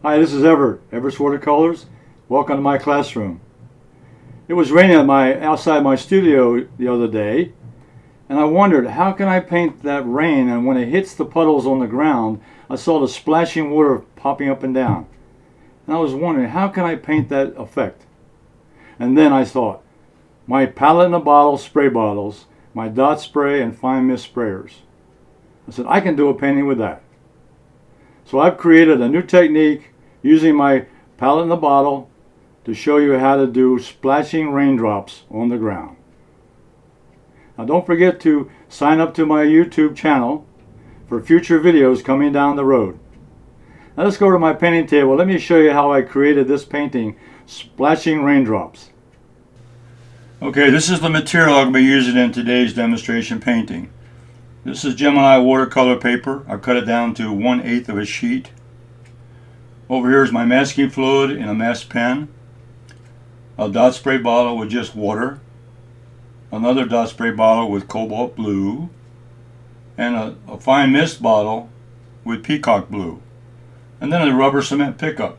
Hi, this is Everett's Watercolors. Welcome to my classroom. It was raining outside my studio the other day, and I wondered, how can I paint that rain? And when it hits the puddles on the ground, I saw the splashing water popping up and down. And I was wondering, how can I paint that effect? And then I thought, my palette in a bottle spray bottles, my dot spray and fine mist sprayers. I said, I can do a painting with that. So I've created a new technique using my palette in the bottle to show you how to do splashing raindrops on the ground. Now don't forget to sign up to my YouTube channel for future videos coming down the road. Now let's go to my painting table. Let me show you how I created this painting, Splashing Raindrops. Okay, this is the material I'll be using in today's demonstration painting. This is Gemini watercolor paper. I've cut it down to 1/8 of a sheet. Over here is my masking fluid in a mask pen, a dot spray bottle with just water, another dot spray bottle with cobalt blue, and a fine mist bottle with peacock blue, and then a rubber cement pickup.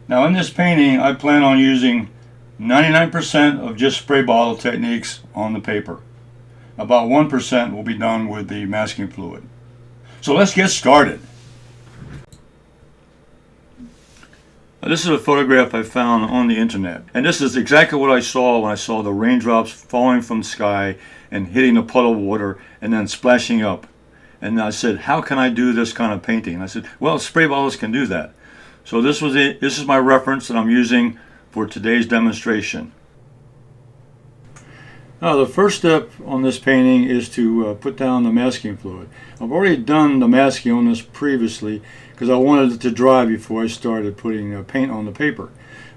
Now in this painting I plan on using 99% of just spray bottle techniques on the paper. About 1% will be done with the masking fluid. So let's get started. This is a photograph I found on the internet, and this is exactly what I saw when I saw the raindrops falling from the sky and hitting the puddle of water and then splashing up. And I said, how can I do this kind of painting? And I said, well, spray bottles can do that. So this is my reference that I'm using for today's demonstration. Now the first step on this painting is to put down the masking fluid. I've already done the masking on this previously because I wanted it to dry before I started putting paint on the paper.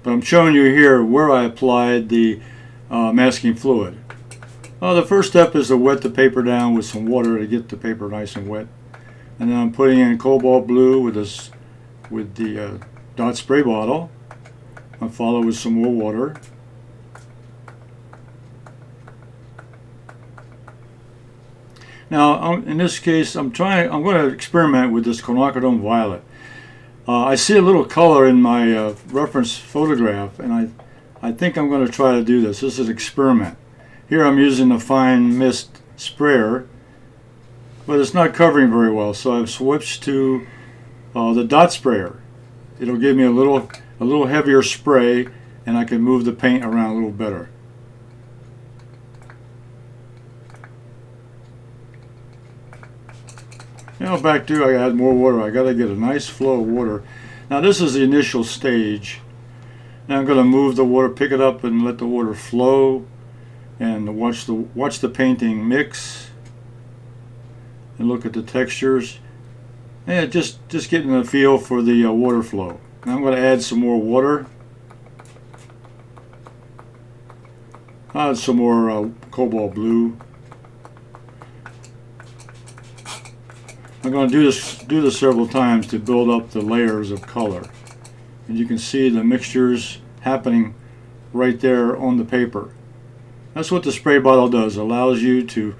But I'm showing you here where I applied the masking fluid. The first step is to wet the paper down with some water to get the paper nice and wet. And then I'm putting in cobalt blue with the dot spray bottle. I'll follow with some more water. Now, in this case, I'm going to experiment with this Quinacridone violet. I see a little color in my reference photograph, and I think I'm going to try to do this. This is an experiment. Here I'm using the fine mist sprayer, but it's not covering very well, so I've switched to the dot sprayer. It'll give me a little heavier spray, and I can move the paint around a little better. Now back to, I add more water. I got to get a nice flow of water. Now this is the initial stage. Now I'm going to move the water, pick it up and let the water flow, and watch the painting mix and look at the textures. And just getting a feel for the water flow. Now I'm going to add some more water. I'll add some more cobalt blue. I'm going to do this several times to build up the layers of color. And you can see the mixtures happening right there on the paper. That's what the spray bottle does. It allows you to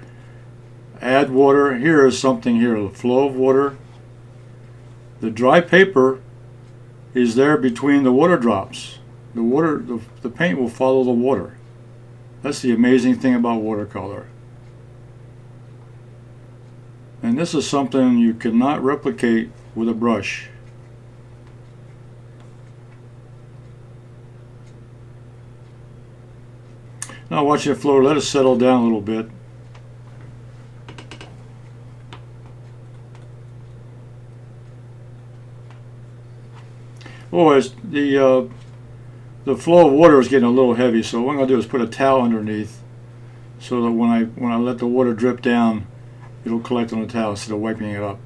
add water. Here is something here, the flow of water. The dry paper is there between the water drops. The paint will follow the water. That's the amazing thing about watercolor. And this is something you cannot replicate with a brush. Now watch it flow, let it settle down a little bit. Oh, the flow of water is getting a little heavy, so what I'm going to do is put a towel underneath so that when I let the water drip down, it'll collect on the towel instead of wiping it up.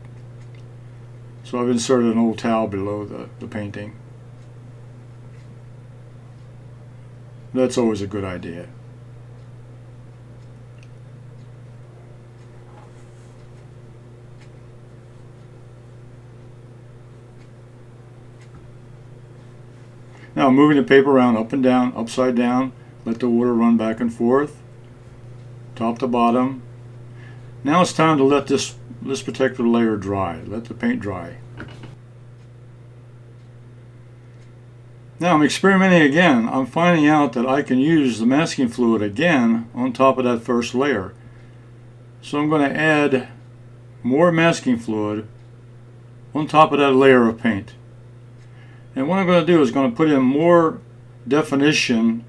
So I've inserted an old towel below the painting. That's always a good idea. Now I'm moving the paper around up and down, upside down, let the water run back and forth, top to bottom. Now it's time to let this particular layer dry. Let the paint dry. Now I'm experimenting again. I'm finding out that I can use the masking fluid again on top of that first layer. So I'm going to add more masking fluid on top of that layer of paint. And what I'm going to do is going to put in more definition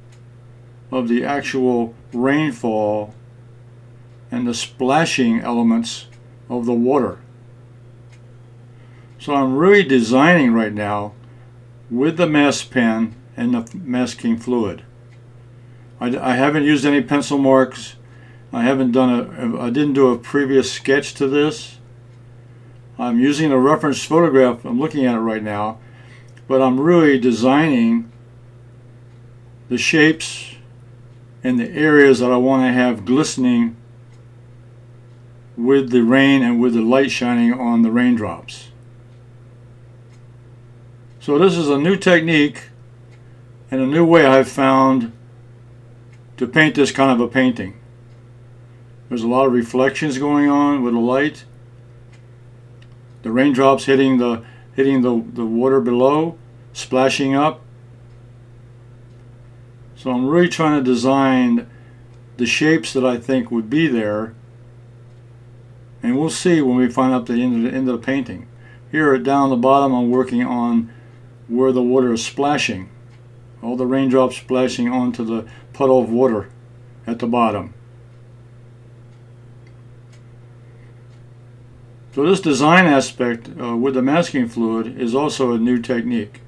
of the actual rainfall and the splashing elements of the water. So I'm really designing right now with the mask pen and the masking fluid. I haven't used any pencil marks. I didn't do a previous sketch to this. I'm using a reference photograph. I'm looking at it right now, but I'm really designing the shapes and the areas that I want to have glistening with the rain and with the light shining on the raindrops. So this is a new technique and a new way I've found to paint this kind of a painting. There's a lot of reflections going on with the light. The raindrops hitting the water below, splashing up. So I'm really trying to design the shapes that I think would be there, and we'll see when we find out the end of the painting. Here down the bottom I'm working on where the water is splashing. All the raindrops splashing onto the puddle of water at the bottom. So this design aspect with the masking fluid is also a new technique.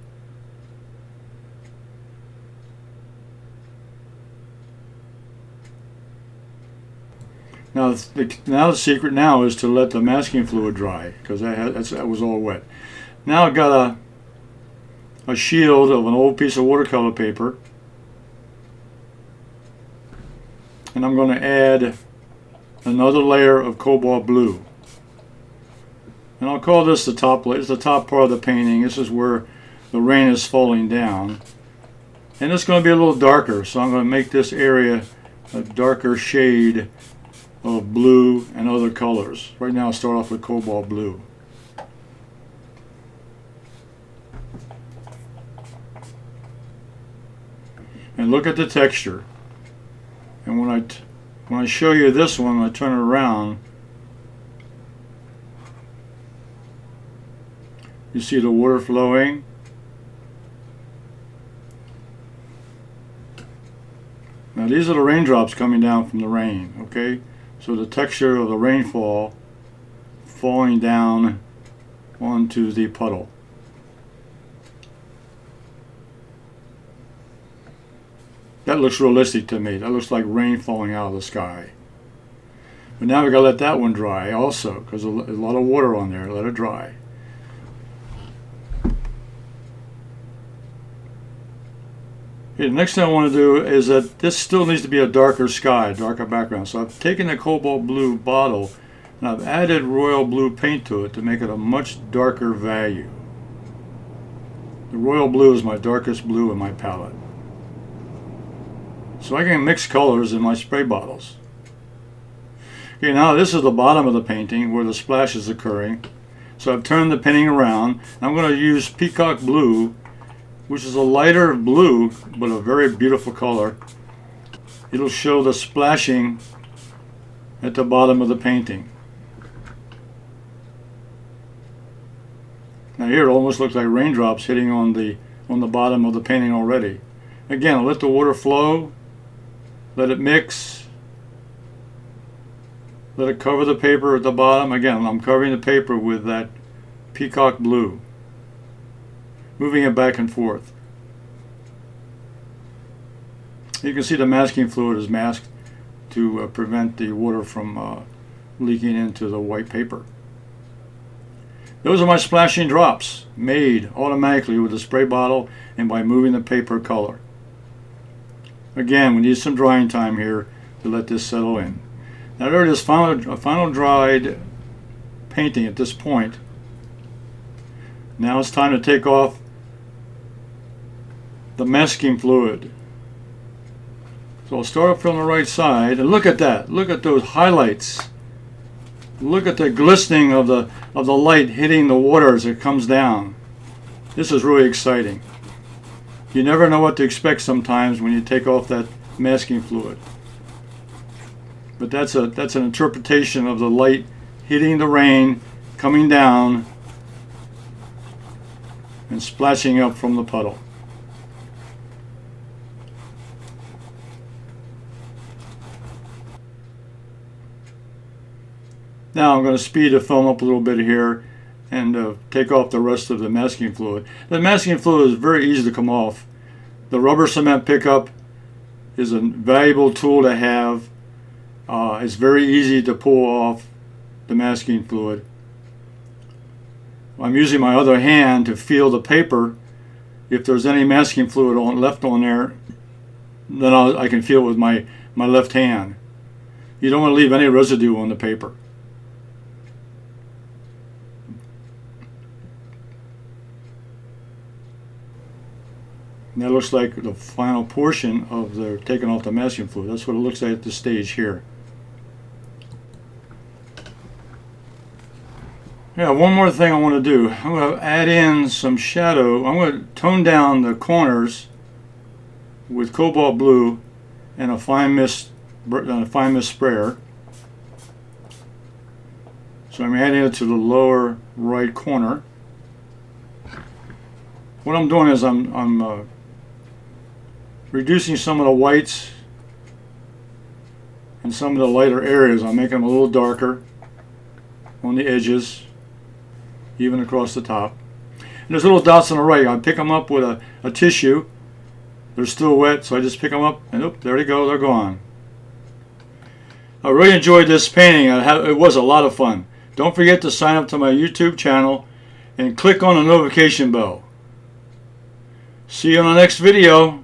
Now the secret now is to let the masking fluid dry, because that was all wet. Now I've got a shield of an old piece of watercolor paper, and I'm going to add another layer of cobalt blue. And I'll call this the top layer. It's the top part of the painting. This is where the rain is falling down. And it's going to be a little darker, so I'm going to make this area a darker shade of blue and other colors. Right now I'll start off with cobalt blue. And look at the texture. And when I show you this one, I turn it around, you see the water flowing. Now these are the raindrops coming down from the rain, okay? So the texture of the rainfall falling down onto the puddle. That looks realistic to me. That looks like rain falling out of the sky. But now we gotta let that one dry also, because there's a lot of water on there. Let it dry. Okay, the next thing I want to do is that this still needs to be a darker sky, darker background. So I've taken the cobalt blue bottle and I've added royal blue paint to it to make it a much darker value. The royal blue is my darkest blue in my palette. So I can mix colors in my spray bottles. Okay, now this is the bottom of the painting where the splash is occurring. So I've turned the painting around. I'm going to use Peacock blue, which is a lighter blue, but a very beautiful color. It'll show the splashing at the bottom of the painting. Now here it almost looks like raindrops hitting on the bottom of the painting already. Again, I'll let the water flow, let it mix, let it cover the paper at the bottom. Again, I'm covering the paper with that Peacock blue, moving it back and forth. You can see the masking fluid is masked to prevent the water from leaking into the white paper. Those are my splashing drops, made automatically with the spray bottle and by moving the paper color. Again, we need some drying time here to let this settle in. Now there it is, final dried painting at this point. Now it's time to take off the masking fluid. So I'll start up from the right side, and look at that. Look at those highlights. Look at the glistening of the light hitting the water as it comes down. This is really exciting. You never know what to expect sometimes when you take off that masking fluid. But that's an interpretation of the light hitting the rain, coming down, and splashing up from the puddle. Now I'm going to speed the film up a little bit here and take off the rest of the masking fluid. The masking fluid is very easy to come off. The rubber cement pickup is a valuable tool to have. It's very easy to pull off the masking fluid. I'm using my other hand to feel the paper. If there's any masking fluid left on there, then I can feel it with my left hand. You don't want to leave any residue on the paper. And that looks like the final portion of the taking off the masking fluid. That's what it looks like at this stage here. Yeah, one more thing I want to do. I'm going to add in some shadow. I'm going to tone down the corners with cobalt blue and a fine mist sprayer. So I'm adding it to the lower right corner. What I'm doing is I'm reducing some of the whites and some of the lighter areas. I'm making them a little darker on the edges, even across the top. And there's little dots on the right. I pick them up with a tissue. They're still wet, so I just pick them up and oop, there they go, they're gone. I really enjoyed this painting. It was a lot of fun. Don't forget to sign up to my YouTube channel and click on the notification bell. See you on the next video.